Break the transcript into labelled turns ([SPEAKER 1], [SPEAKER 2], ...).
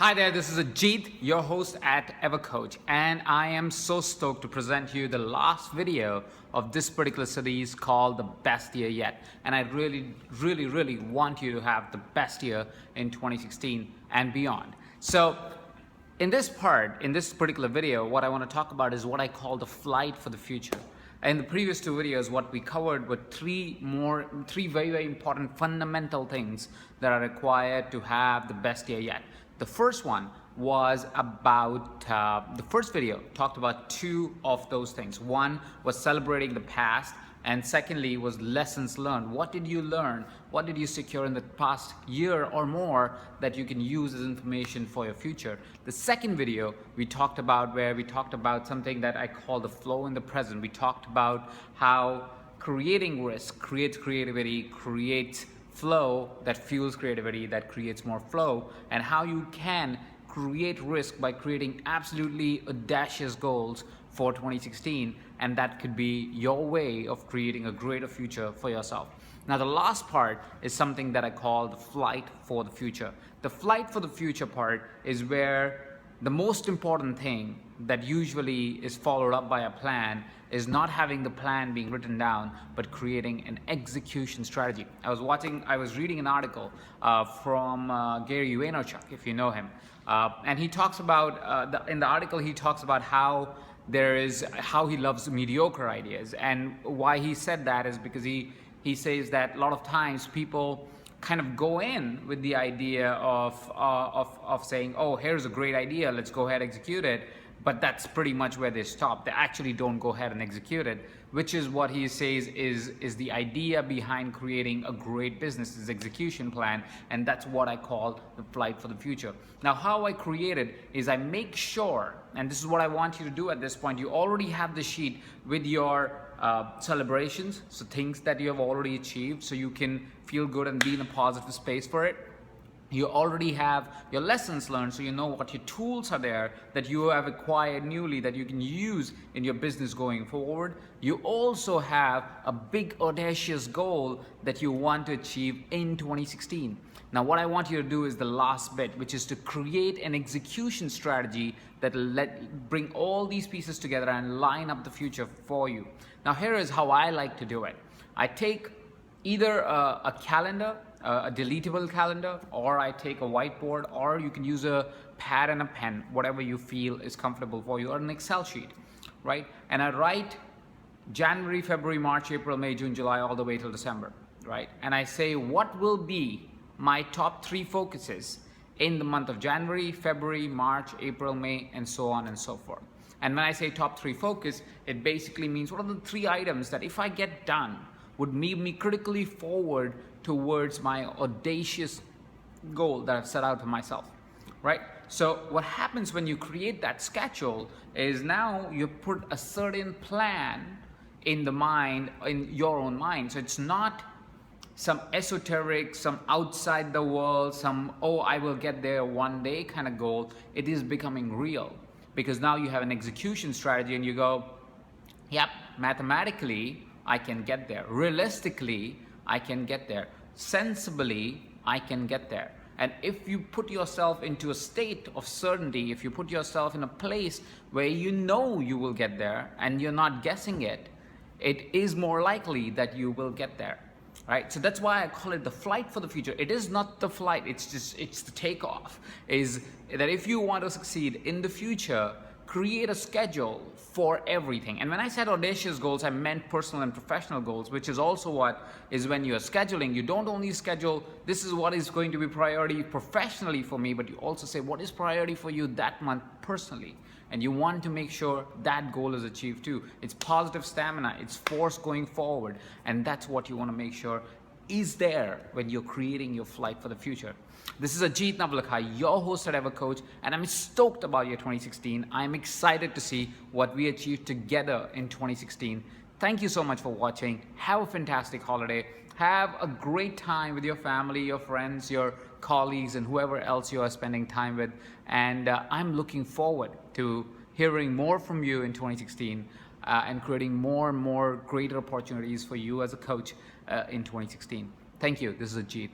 [SPEAKER 1] Hi there, this is Ajit, your host at Evercoach, and I am so stoked to present you the last video of this particular series called The Best Year Yet. And I really want you to have the best year in 2016 and beyond. So in this particular video, what I want to talk about is what I call the flight for the future. In the previous two videos, what we covered were three very important fundamental things that are required to have the best year yet. The first one was about, the first video talked about two of those things. One was celebrating the past, and secondly was lessons learned. What did you learn? What did you secure in the past year or more that you can use as information for your future? The second video we talked about something that I call the flow in the present. We talked about how creating risk creates creativity, creates flow that fuels creativity, that creates more flow, and how you can create risk by creating absolutely audacious goals for 2016, and that could be your way of creating a greater future for yourself. Now, the last part is something that I call the flight for the future. The flight for the future part is where the most important thing that usually is followed up by a plan is not having the plan being written down, but creating an execution strategy. I was reading an article from Gary Vaynerchuk, if you know him, and he talks about in the article he talks about how he loves mediocre ideas, and why he said that is because he says that a lot of times people kind of go in with the idea of saying, oh, here's a great idea, let's go ahead and execute it. But that's pretty much where they stop. They actually don't go ahead and execute it, which is what he says is the idea behind creating a great business, is execution plan, and that's what I call the flight for the future. Now, how I create it is I make sure, and this is what I want you to do at this point, you already have the sheet with your celebrations, so things that you have already achieved, so you can feel good and be in a positive space for it. You already have your lessons learned, so you know what your tools are there that you have acquired newly that you can use in your business going forward. You also have a big audacious goal that you want to achieve in 2016. Now, what I want you to do is the last bit, which is to create an execution strategy that will bring all these pieces together and line up the future for you. Now, here is how I like to do it. I take either a calendar, a deletable calendar, or I take a whiteboard, or you can use a pad and a pen, whatever you feel is comfortable for you, or an Excel sheet, right? And I write January, February, March, April, May, June, July, all the way till December, right? And I say, what will be my top 3 focuses in the month of January, February, March, April, May, and so on and so forth. And when I say top 3 focus, it basically means what are the 3 items that if I get done would move me critically forward towards my audacious goal that I've set out for myself, right? So what happens when you create that schedule is now you put a certain plan in the mind, in your own mind. So it's not some esoteric, some outside the world, some, oh, I will get there one day kind of goal. It is becoming real because now you have an execution strategy and you go, yep, mathematically, I can get there. Realistically, I can get there. Sensibly, I can get there. And if you put yourself into a state of certainty, if you put yourself in a place where you know you will get there and you're not guessing it, it is more likely that you will get there, right? So that's why I call it the flight for the future. It is not the flight, it's the takeoff. Is that if you want to succeed in the future, create a schedule for everything. And when I said audacious goals, I meant personal and professional goals, which is also what is when you're scheduling. You don't only schedule, this is what is going to be priority professionally for me, but you also say what is priority for you that month personally. And you want to make sure that goal is achieved too. It's positive stamina, it's force going forward. And that's what you want to make sure is there when you're creating your flight for the future. This is Ajit Nawalkha, your host at Evercoach, and I'm stoked about year 2016. I'm excited to see what we achieve together in 2016. Thank you so much for watching. Have a fantastic holiday. Have a great time with your family, your friends, your colleagues, and whoever else you are spending time with. And I'm looking forward to hearing more from you in 2016 and creating more and more greater opportunities for you as a coach in 2016. Thank you. This is Ajit.